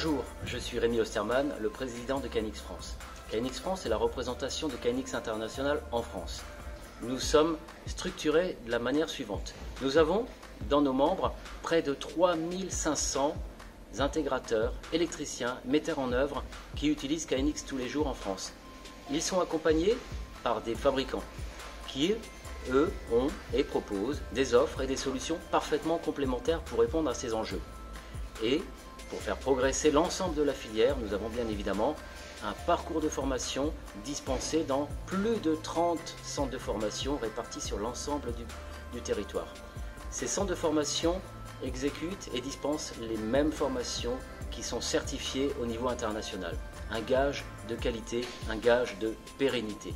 Bonjour, je suis Rémi Osterman, le président de KNX France. KNX France est la représentation de KNX International en France. Nous sommes structurés de la manière suivante. Nous avons dans nos membres près de 3500 intégrateurs, électriciens, metteurs en œuvre qui utilisent KNX tous les jours en France. Ils sont accompagnés par des fabricants qui, eux, ont et proposent des offres et des solutions parfaitement complémentaires pour répondre à ces enjeux. Et pour faire progresser l'ensemble de la filière, nous avons bien évidemment un parcours de formation dispensé dans plus de 30 centres de formation répartis sur l'ensemble du territoire. Ces centres de formation exécutent et dispensent les mêmes formations qui sont certifiées au niveau international. Un gage de qualité, un gage de pérennité.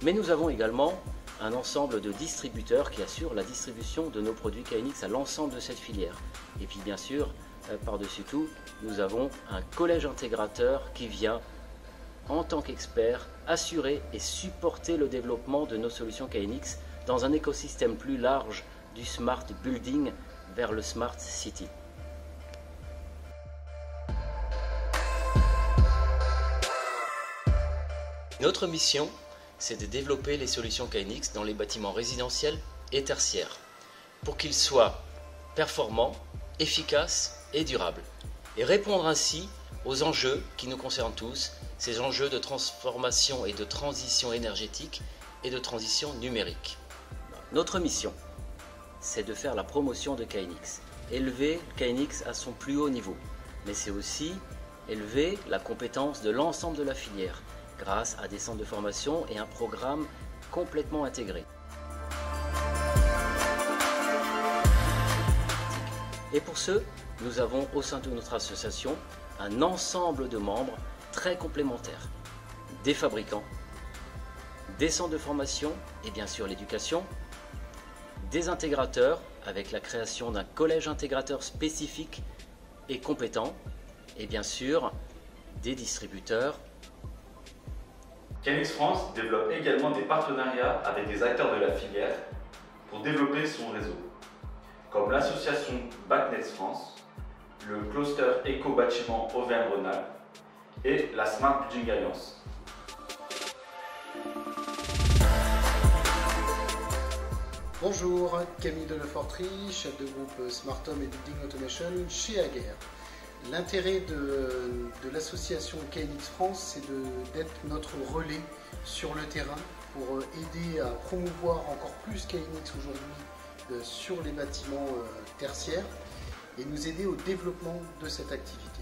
Mais nous avons également un ensemble de distributeurs qui assurent la distribution de nos produits KNX à l'ensemble de cette filière. Et puis bien sûr, par-dessus tout, nous avons un collège intégrateur qui vient, en tant qu'expert, assurer et supporter le développement de nos solutions KNX dans un écosystème plus large du Smart Building vers le Smart City. Notre mission, c'est de développer les solutions KNX dans les bâtiments résidentiels et tertiaires pour qu'ils soient performants, efficaces et durables et répondre ainsi aux enjeux qui nous concernent tous, ces enjeux de transformation et de transition énergétique et de transition numérique. Notre mission, c'est de faire la promotion de KNX, élever KNX à son plus haut niveau, mais c'est aussi élever la compétence de l'ensemble de la filière grâce à des centres de formation et un programme complètement intégré. Et pour ce, nous avons au sein de notre association un ensemble de membres très complémentaires, des fabricants, des centres de formation et bien sûr l'éducation, des intégrateurs avec la création d'un collège intégrateur spécifique et compétent et bien sûr des distributeurs. KNX France développe également des partenariats avec des acteurs de la filière pour développer son réseau, comme l'association BACNET France, le cluster Éco-Bâtiment Auvergne-Rhône-Alpes et la Smart Building Alliance. Bonjour, Camille Delefortry, chef de groupe Smart Home et Building Automation chez Aguerre. L'intérêt de l'association KNX France, c'est d'être notre relais sur le terrain pour aider à promouvoir encore plus KNX aujourd'hui sur les bâtiments tertiaires et nous aider au développement de cette activité.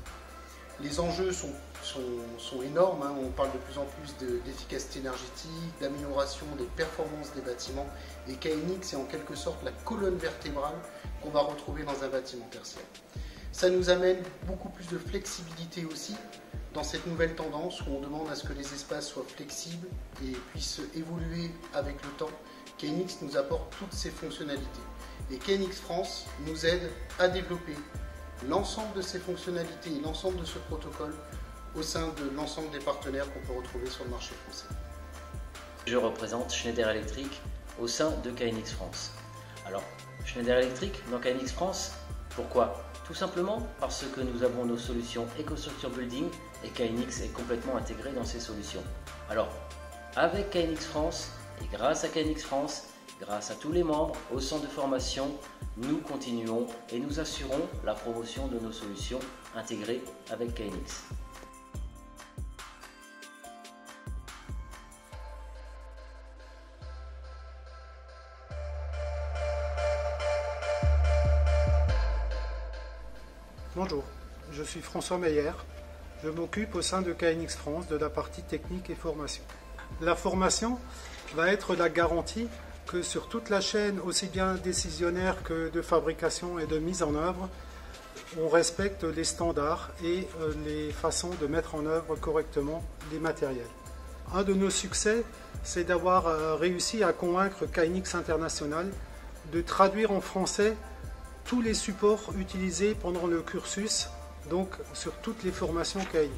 Les enjeux sont énormes, on parle de plus en plus d'efficacité énergétique, d'amélioration des performances des bâtiments et KNX est en quelque sorte la colonne vertébrale qu'on va retrouver dans un bâtiment tertiaire. Ça nous amène beaucoup plus de flexibilité aussi dans cette nouvelle tendance où on demande à ce que les espaces soient flexibles et puissent évoluer avec le temps. KNX nous apporte toutes ces fonctionnalités et KNX France nous aide à développer l'ensemble de ces fonctionnalités et l'ensemble de ce protocole au sein de l'ensemble des partenaires qu'on peut retrouver sur le marché français. Je représente Schneider Electric au sein de KNX France. Alors, Schneider Electric dans KNX France, pourquoi ? Tout simplement parce que nous avons nos solutions EcoStructure Building et KNX est complètement intégré dans ces solutions. Alors, avec KNX France et grâce à KNX France, grâce à tous les membres au centre de formation, nous continuons et nous assurons la promotion de nos solutions intégrées avec KNX. Bonjour, je suis François Meyer. Je m'occupe au sein de KNX France de la partie technique et formation. La formation va être la garantie que sur toute la chaîne, aussi bien décisionnaire que de fabrication et de mise en œuvre, on respecte les standards et les façons de mettre en œuvre correctement les matériels. Un de nos succès, c'est d'avoir réussi à convaincre KNX International de traduire en français tous les supports utilisés pendant le cursus, donc sur toutes les formations KNX.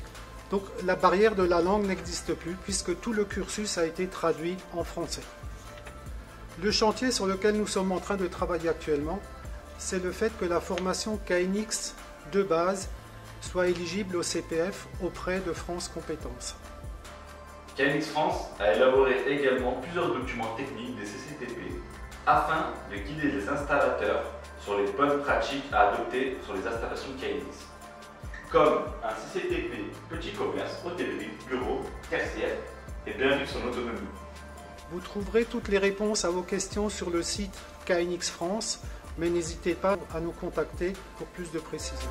Donc la barrière de la langue n'existe plus puisque tout le cursus a été traduit en français. Le chantier sur lequel nous sommes en train de travailler actuellement, c'est le fait que la formation KNX de base soient éligibles au CPF auprès de France Compétences. KNX France a élaboré également plusieurs documents techniques des CCTP afin de guider les installateurs sur les bonnes pratiques à adopter sur les installations KNX, comme un CCTP petit commerce, hôtellerie, bureau, tertiaire et bien vivre son autonomie. Vous trouverez toutes les réponses à vos questions sur le site KNX France, mais n'hésitez pas à nous contacter pour plus de précisions.